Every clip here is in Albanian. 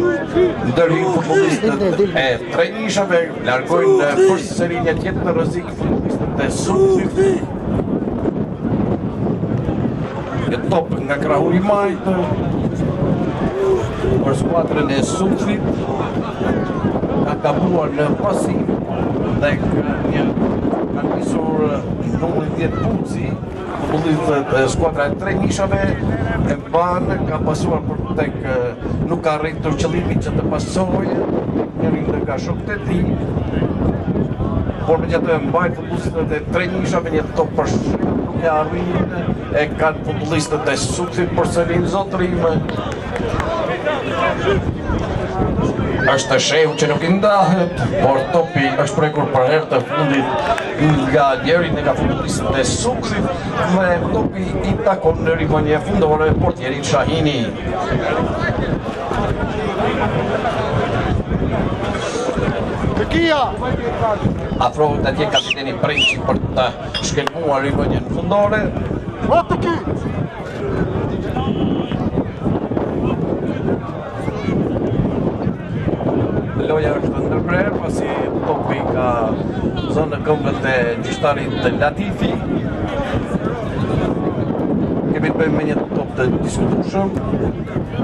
ndërhyjnë futbollistët e trejnishave, largojnë përsëri një tjetër rrezik futbollistët e Sukthit. Një top nga krahuri i majt për skuadrën e Sukthit, ka gabuar në pasiv dhe kanë nisur numrin 10 Puci, futbollistët e skuadra e trejnishave e banë, ka pasuar për tek nuk ka arritur qëllimin që të pasojë njërin nga shokët e tij, por megjithatë mbajnë futbollistët e trejnishave një top përshkrim, nuk e arrin, e kanë futbollistët e Sukthit përsëri në zotërim. Është shehu që nuk I ndahet, por topi është prekur për herë të fundit nga njërin nga futbollistët e Sukthit dhe topi I takon në rivënie fundore portierin Shahini. Afrohet atje kapiteni Preçi për të shkelmuar rivënien fundore. Loja është ndërprer, pasi topi ka zonë në këmbët e gjyqtarit Latifi. Kemi të bëjmë me një top të diskutueshëm,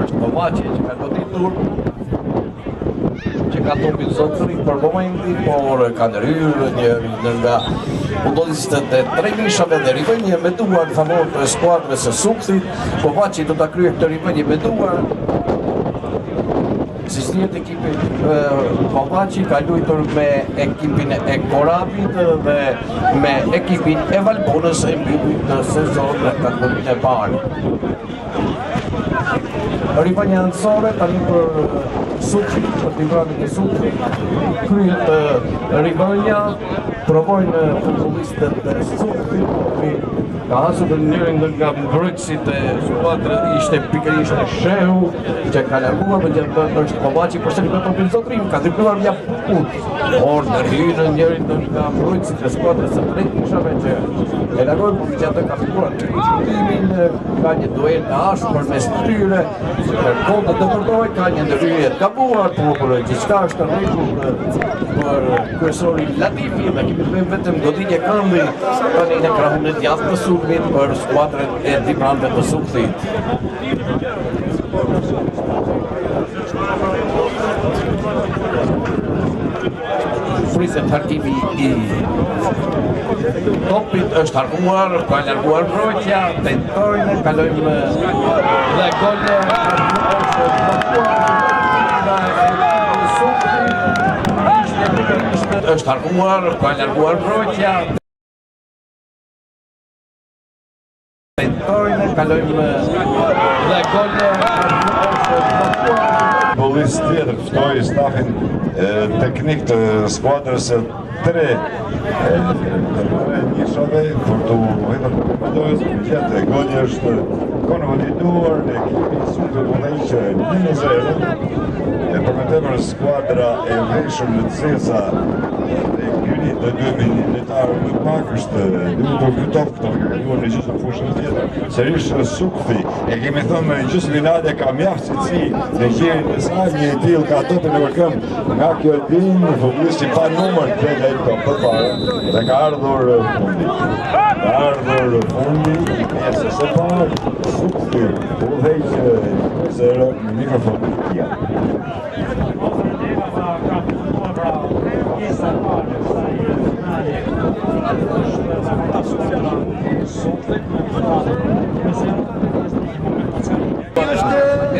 është Kovaçi që ka goditur, që ka topin zotëri për momentin, por ka ndërhyrë një nga futbollistët e trejnishave dhe rivënie me duar në favor të skuadrës së Sukthit. Kovaçi do ta kryejë këtë rivënie me duar. Si slihet ekipi Kovaçi ka luajtur me ekipin e Korabit dhe me ekipin e Valbonës e mbyllit në sezon në kategorinë e parë. Rivënia anësore tani për Sukthit, për timbratit e Sukthit, kryet rivënia, provojnë futbollistët e Sukthit, ka hasur në njërin nga mbrojtësit e skuadrës, ishte pikërisht shehu që ka larguar, megjithatë është Kovaçi përsëri me topin zotërim, ka dribluar via Put, por ndërhyn njërin nga mbrojtësit e skuadrës së trejnishave që e largoi, por megjithatë ka fituar diskutimin, ka një duel të ashpër mes tyre, kërkon të dëmërdoj, ka një ndërhyrje të gabuar, por gjithçka është në rregull për kryesorin Latifi dhe kemi të bëjmë vetëm goditje këmbi tani në krahun e djathtë të sulmit për skuadrën e dimrave të Sukthit. Friset harkimi I topit është harkuar, ka larguar mbrojtja, tentojnë, kalojmë dhe gol është harkuar, ka larguar mbrojtja. Tentojnë, kalojmë dhe gol futbollist tjetër ftoi stafin teknik të skuadrës së trejnishave për të hedhur përpajtores, megjithatë goli është konvaliduar në ekipin Sukthit që 1-0. Për më tepër skuadra e veshur në Ceza e Gynit dhe 2 militarë më pak është luajtur ky top, këto kanë luajtur në gjysmë fushën tjetër. Sërish Sukthi, e kemi thënë në gjysmë finale ka mjaft secili në gjirin e saj, një I tillë ka topin në këmbë nga kjo din futbollisti pa numër të lejtë përpara dhe ka ardhur fundi. Ka ardhur fundi I pjesës së parë, Sukthi udhëheq 0 në mikrofonin tij.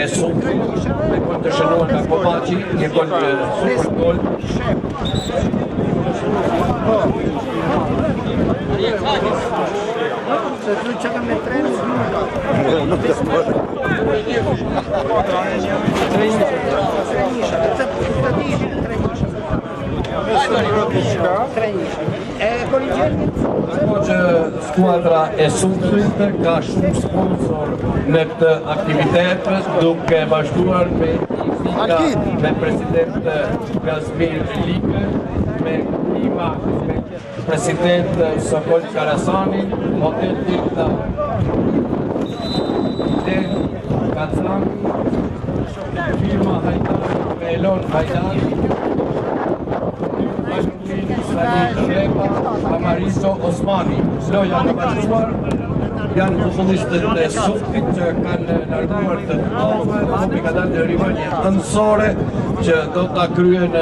E Sukthit, me gol të shënuar nga Kovaçi, një gol super gol. Se tu çka me trenin. Nuk të sport. Po që skuadra e Sukthit ka shumë sponsor në këtë aktivitet, duke bashkuar me Ifika, me president Gazmir Likë, me Klima, me president Sokol Karasani, Hotel Dikta, Kazan, firma Hajdar. Leon Hajdari, Repa, Amariso Osmani. Loja ka vazhduar, janë futbollistët e Suftit që kanë larguar të tokë, klubi ka dalë në rivënie anësore që do ta kryen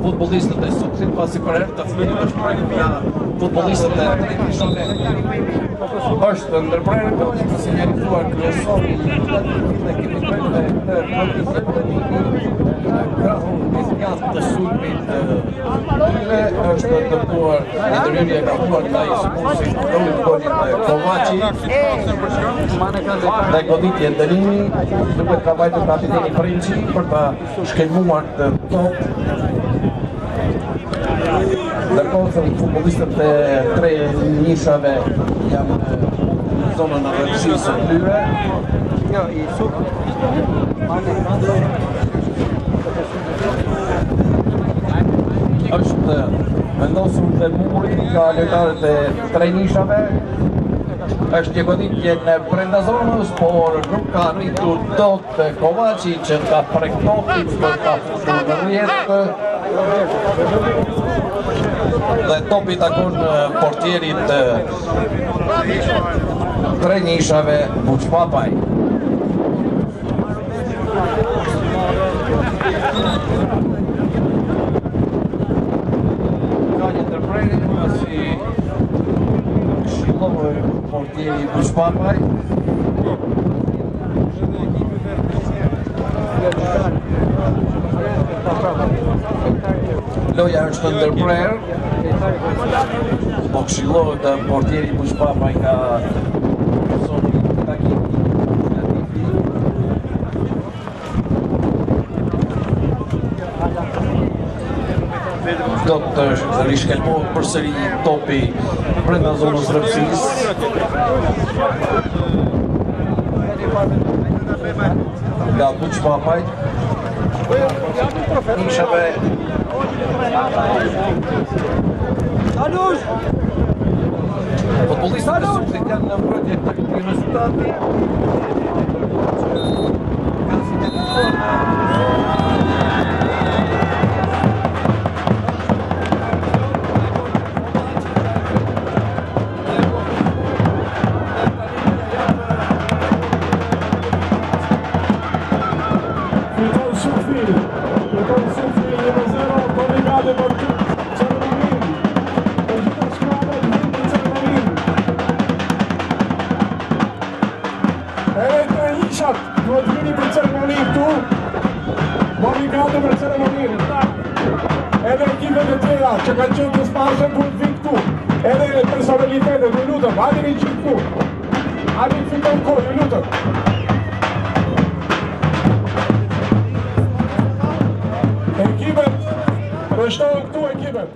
futbollistët e Suftit pasi për herë të fundit është projekt nga futbollistët e Trishave. Është ndërprerje ka sinjalizuar kryesori i ekipit të krahun vizionat të sulmit është dëpuar ndërhyrje ka huar nga i sportit golit Kovaci dhe goditje ndërimi duket ka vajtur kapiteni Princi për ta shkelmuar të top. Ndërkohë që futbollistët e tre nishave janë në zonën e rrëfsisë së tyre. Është vendosur dhe muri nga lojtarët e tre nishave. Është një goditje në brenda zonës, por nuk ka arritur dot Kovaci që ka prek topin për ta futur në rrjetë. Dhe topi takon portierit tre nishave Buçpapaj. Ka një ndërprerje pasi këshillohej portieri Buçpapaj. Loja është ndërprer, po këshillohet portieri Buçpapaj ka zonë takim. Do të rishkelmohet përsëri topi brenda zonës rrëfsisë. Nga Buçpapaj. Nishave futbollistët e Suftit janë në mbrojtje të këtij rezultati. Duhet vini për ceremoni këtu, barrikade për ceremoni. Edhe ekipet e tjera që kanë qenë të spashën duhet vinë këtu. Edhe personalitetet, ju lutëm, hajde një qitë këtu. Hajde një fiton kohë, ju lutëm. Ekipet, rështohen këtu ekipet.